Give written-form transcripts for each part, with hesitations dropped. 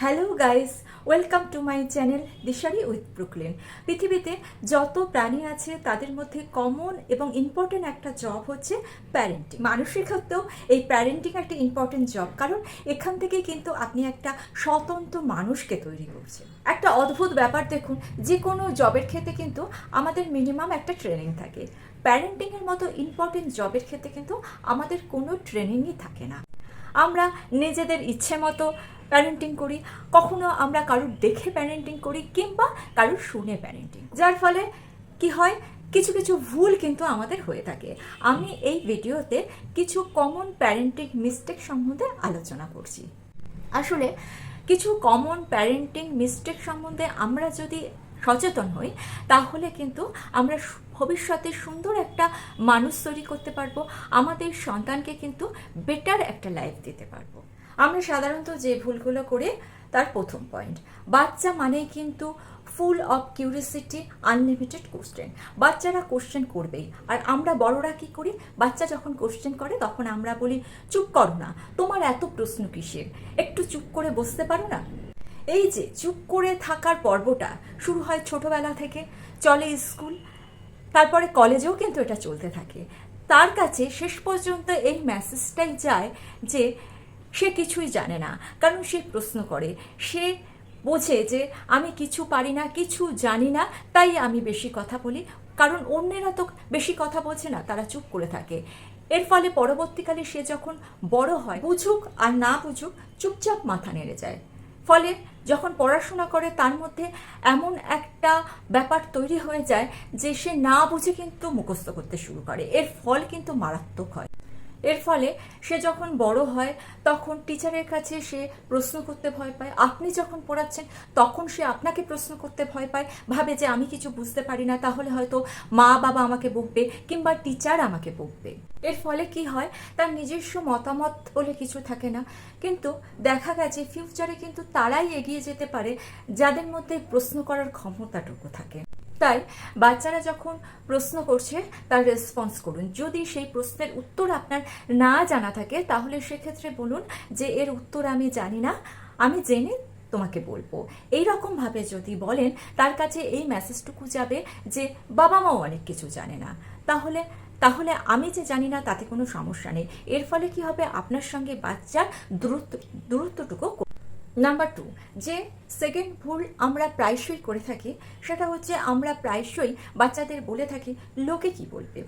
Hello guys, welcome to my channel Dishari with Brooklyn. পৃথিবীতে যত প্রাণী আছে তাদের মধ্যে কমন এবং ইম্পর্টেন্ট একটা জব হচ্ছে প্যারেন্টিং। মানুষের ক্ষেত্রেও এই প্যারেন্টিং একটা ইম্পর্টেন্ট জব, কারণ এখান থেকে কিন্তু আপনি একটা স্বতন্ত্র মানুষকে তৈরি করছেন। একটা অদ্ভুত ব্যাপার দেখুন, যে কোনো জবের ক্ষেত্রে কিন্তু আমাদের মিনিমাম একটা ট্রেনিং থাকে। প্যারেন্টিংয়ের মতো ইম্পর্টেন্ট জবের ক্ষেত্রে কিন্তু আমাদের কোনো ট্রেনিংই থাকে না। আমরা নিজেদের ইচ্ছে মতো প্যারেন্টিং করি, কখনো আমরা কারুর দেখে প্যারেন্টিং করি কিংবা কারুর শুনে প্যারেন্টিং, যার ফলে কি হয়, কিছু কিছু ভুল কিন্তু আমাদের হয়ে থাকে। আমি এই ভিডিওতে কিছু কমন প্যারেন্টিং মিস্টেক সম্বন্ধে আলোচনা করছি। আসলে কিছু কমন প্যারেন্টিং মিস্টেক সম্বন্ধে আমরা যদি সচেতন হই, তাহলে কিন্তু আমরা ভবিষ্যতে সুন্দর একটা মানুষ তৈরি করতে পারবো, আমাদের সন্তানকে কিন্তু বেটার একটা লাইফ দিতে পারবো। আমরা সাধারণত যে ভুলগুলো করি, তার প্রথম পয়েন্ট, বাচ্চা মানেই কিন্তু full of curiosity, unlimited question. বাচ্চারা কোশ্চেন করবেই, আর আমরা বড়রা কি করি, বাচ্চা যখন কোশ্চেন করে তখন আমরা বলি চুপ করো না, তোমার এত প্রশ্ন কিসের, একটু চুপ করে বসতে পারো না। এই যে চুপ করে থাকার পর্বটা শুরু হয় ছোটবেলা থেকে, চলে স্কুল, তারপরে কলেজেও কিন্তু এটা চলতে থাকে। তার কাছে শেষ পর্যন্ত এই মেসেজটাই যায় যে সে কিছুই জানে না, কারণ সে প্রশ্ন করে, সে বোঝে যে আমি কিছু পারি না, কিছু জানি না, তাই আমি বেশি কথা বলি, কারণ অন্যেরা তো বেশি কথা বলছে না, তারা চুপ করে থাকে। এর ফলে পরবর্তীকালে সে যখন বড় হয়, বুঝুক আর না বুঝুক, চুপচাপ মাথা নেড়ে যায়। ফলে যখন পড়াশোনা করে তার মধ্যে এমন একটা ব্যাপার তৈরি হয়ে যায় যে সে না বুঝে কিন্তু মুখস্থ করতে শুরু করে। এর ফল কিন্তু মারাত্মক হয়। এর ফলে সে যখন বড় হয় তখন টিচারের কাছে সে প্রশ্ন করতে ভয় পায়। আপনি যখন পড়াচ্ছেন তখন সে আপনাকে প্রশ্ন করতে ভয় পায়, ভাবে যে আমি কিছু বুঝতে পারি না, তাহলে হয়তো মা বাবা আমাকে বকবে কিংবা টিচার আমাকে বকবে। এর ফলে কি হয়, তার নিজস্ব মতামত বলে কিছু থাকে না। কিন্তু দেখা গেছে ফিউচারে কিন্তু তারাই এগিয়ে যেতে পারে যাদের মধ্যে প্রশ্ন করার ক্ষমতাটুকু থাকে। তাই বাচ্চারা যখন প্রশ্ন করছে তার রেসপন্স করুন। যদি সেই প্রশ্নের উত্তর আপনার না জানা থাকে, তাহলে সেক্ষেত্রে বলুন যে এর উত্তর আমি জানি না, আমি জেনে তোমাকে বলবো। এইরকমভাবে যদি বলেন, তার কাছে এই মেসেজটুকু যাবে যে বাবা মাও অনেক কিছু জানে না, তাহলে তাহলে আমি যে জানি না তাতে কোনো সমস্যা নেই। এর ফলে কি হবে, আপনার সঙ্গে বাচ্চার দূরত্বটুকু। নাম্বার 2, যে সেকেন্ড ভুল আমরা প্রায়শই করে থাকি, সেটা হচ্ছে আমরা প্রায়শই বাচ্চাদের বলে থাকি লোকে কি বলবে,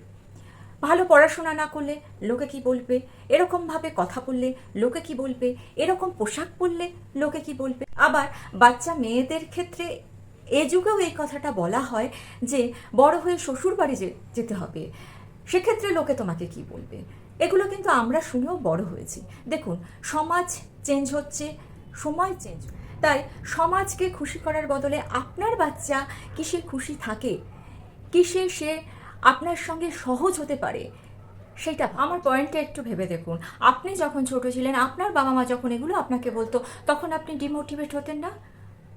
ভালো পড়াশোনা না করলে লোকে কি বলবে, এরকমভাবে কথা বললে লোকে কি বলবে, এরকম পোশাক পরলে লোকে কি বলবে। আবার বাচ্চা মেয়েদের ক্ষেত্রে এ যুগেও এই কথাটা বলা হয় যে বড় হয়ে শ্বশুর বাড়ি যেতে হবে, সেক্ষেত্রে লোকে তোমাকে কি বলবে। এগুলো কিন্তু আমরা শুনেও বড় হয়েছি। দেখুন, সমাজ চেঞ্জ হচ্ছে, সময় চেঞ্জ, তাই সমাজকে খুশি করার বদলে আপনার বাচ্চা কিসে খুশি থাকে, কিসে সে আপনার সঙ্গে সহজ হতে পারে, সেটা আমার পয়েন্টটা একটু ভেবে দেখুন। আপনি যখন ছোট ছিলেন, আপনার বাবা মা যখন এগুলো আপনাকে বলতো, তখন আপনি ডিমোটিভেট হতেন না?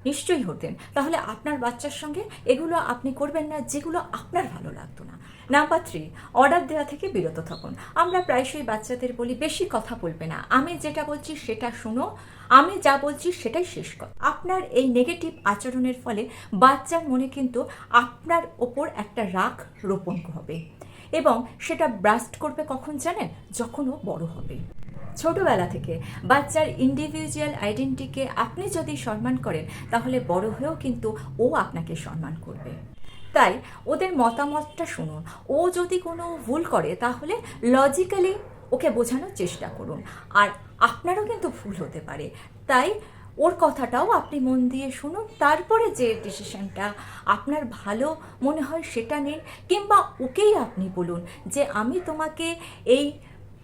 নিশ্চয়ই হতেন। তাহলে আপনার বাচ্চার সঙ্গে এগুলো আপনি করবেন না যেগুলো আপনার ভালো লাগতো না। নাম্বার 3, অর্ডার দেওয়া থেকে বিরত থাকুন। আমরা প্রায়শই বাচ্চাদের বলি বেশি কথা বলবে না, আমি যেটা বলছি সেটা শোনো, আমি যা বলছি সেটাই শেষ কথা। আপনার এই নেগেটিভ আচরণের ফলে বাচ্চার মনে কিন্তু আপনার ওপর একটা রাগ রোপণ হবে, এবং সেটা ব্রাস্ট করবে কখন জানেন, যখন ও বড় হবে। ছোটবেলা থেকে বাচ্চার ইন্ডিভিজুয়াল আইডেন্টিটিকে আপনি যদি সম্মান করেন, তাহলে বড় হয়েও কিন্তু ও আপনাকে সম্মান করবে। তাই ওদের মতামতটা শুনুন। ও যদি কোনো ভুল করে, তাহলে লজিক্যালি ওকে বোঝানোর চেষ্টা করুন। আর আপনারও কিন্তু ভুল হতে পারে, তাই ওর কথাটাও আপনি মন দিয়ে শুনুন। তারপরে যে ডিসিশনটা আপনার ভালো মনে হয় সেটা নিন, কিংবা ওকেই আপনি বলুন যে আমি তোমাকে এই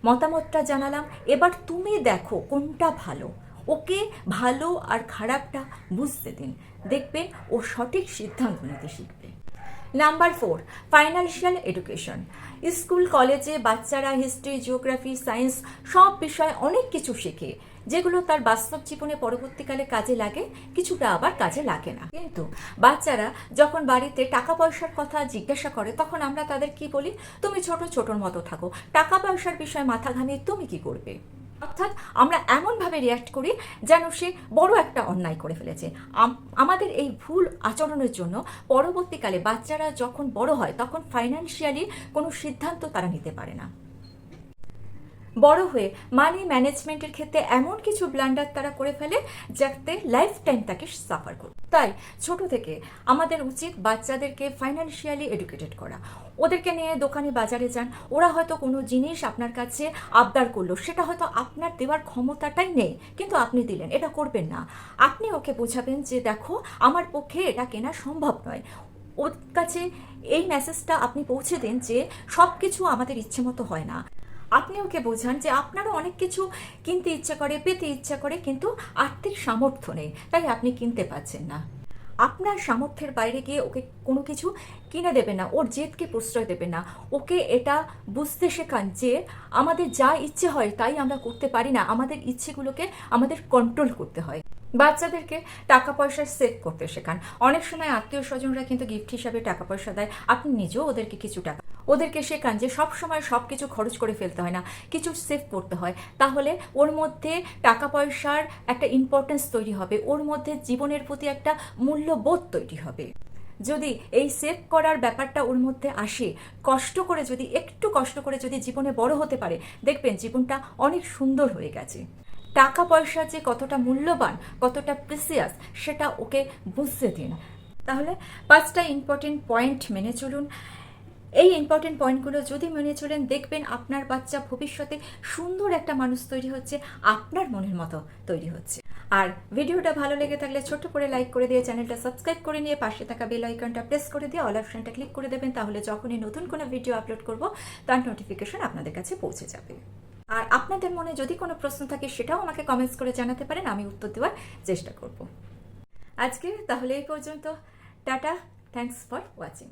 মতামতটা জানালাম, এবার তুমি দেখো কোনটা ভালো। ওকে ভালো আর খারাপটা বুঝতে দিন, দেখবেন ও সঠিক সিদ্ধান্ত নিতে শিখবে। Number 4, financial education. স্কুল কলেজে বাচ্চারা হিস্ট্রি, জিওগ্রাফি, সায়েন্স সব বিষয়ে অনেক কিছু শেখে, যেগুলো তার বাস্তব জীবনে পরবর্তীকালে কাজে লাগে, কিছুটা আবার কাজে লাগে না। কিন্তু বাচ্চারা যখন বাড়িতে টাকা পয়সার কথা জিজ্ঞাসা করে, তখন আমরা তাদের কি বলি, তুমি ছোটোর মতো থাকো, টাকা পয়সার বিষয়ে মাথা ঘামিয়ে তুমি কি করবে। অর্থাৎ আমরা এমনভাবে রিয়্যাক্ট করি যেন সে বড় একটা অন্যায় করে ফেলেছে। আমাদের এই ভুল আচরণের জন্য পরবর্তীকালে বাচ্চারা যখন বড় হয় তখন ফাইন্যান্সিয়ালি কোনো সিদ্ধান্ত তারা নিতে পারে না। বড় হয়ে মানি ম্যানেজমেন্টের ক্ষেত্রে এমন কিছু ব্লান্ডার তারা করে ফেলে যাতে লাইফ টাইম তাকে সাফার করবে। তাই ছোট থেকে আমাদের উচিত বাচ্চাদেরকে ফাইন্যান্সিয়ালি এডুকেটেড করা। ওদেরকে নিয়ে দোকানে বাজারে যান, ওরা হয়তো কোনো জিনিস আপনার কাছে আবদার করলো, সেটা হয়তো আপনার দেওয়ার ক্ষমতাটাই নেই, কিন্তু আপনি দিলেন। এটা করবেন না। আপনি ওকে বোঝাবেন যে দেখো আমার পক্ষে এটা কেনা সম্ভব নয়। ওর কাছে এই মেসেজটা আপনি পৌঁছে দিন যে সব কিছু আমাদের ইচ্ছে মতো হয় না। আপনি ওকে বোঝান যে আপনারও অনেক কিছু কিনতে ইচ্ছা করে, পেতে ইচ্ছা করে, কিন্তু আর্থিক সামর্থ্য নেই, তাই আপনি কিনতে পারছেন না। আপনার সামর্থ্যের বাইরে গিয়ে ওকে কোনো কিছু কিনে দেবে না, ওর জেদকে প্রশ্রয় দেবে না। ওকে এটা বুঝতে শেখান যে আমাদের যা ইচ্ছে হয় তাই আমরা করতে পারি না, আমাদের ইচ্ছেগুলোকে আমাদের কন্ট্রোল করতে হয়। বাচ্চাদেরকে টাকা পয়সা সেভ করতে শেখান। অনেক সময় আত্মীয় স্বজনরা কিন্তু গিফট হিসাবে টাকা পয়সা দেয়, আপনি নিজেও ওদেরকে কিছু টাকা ওদেরকে শেখান যে সব সময় সব কিছু খরচ করে ফেলতে হয় না, কিছু সেভ করতে হয়। তাহলে ওর মধ্যে টাকা পয়সার একটা ইম্পর্টেন্স তৈরি হবে, ওর মধ্যে জীবনের প্রতি একটা মূল্যবোধ তৈরি হবে। যদি এই সেভ করার ব্যাপারটা ওর মধ্যে আসে, কষ্ট করে যদি একটু কষ্ট করে যদি জীবনে বড় হতে পারে, দেখবেন জীবনটা অনেক সুন্দর হয়ে গেছে। টাকা পয়সা যে কতটা মূল্যবান, কতটা প্রিসিয়াস, সেটা ওকে বুঝতে দিন। তাহলে 5টা ইম্পর্টেন্ট পয়েন্ট মেনে চলুন। এই ইম্পর্টেন্ট পয়েন্টগুলো যদি মেনে চলেন, দেখবেন আপনার বাচ্চা ভবিষ্যতে সুন্দর একটা মানুষ তৈরি হচ্ছে, আপনার মনের মতো তৈরি হচ্ছে। আর ভিডিওটা ভালো লেগে থাকলে ছোট্ট করে লাইক করে দিয়ে চ্যানেলটা সাবস্ক্রাইব করে নিয়ে পাশে থাকা বেল আইকনটা প্রেস করে দিয়ে অল অপশনটা ক্লিক করে দেবেন। তাহলে যখনই নতুন কোনো ভিডিও আপলোড করব তার নোটিফিকেশন আপনাদের কাছে পৌঁছে যাবে। আর আপনাদের মনে যদি কোনো প্রশ্ন থাকে সেটাও আমাকে কমেন্টস করে জানাতে পারেন, আমি উত্তর দেওয়ার চেষ্টা করব। আজকে তাহলে এই পর্যন্ত। Tata, thanks for watching.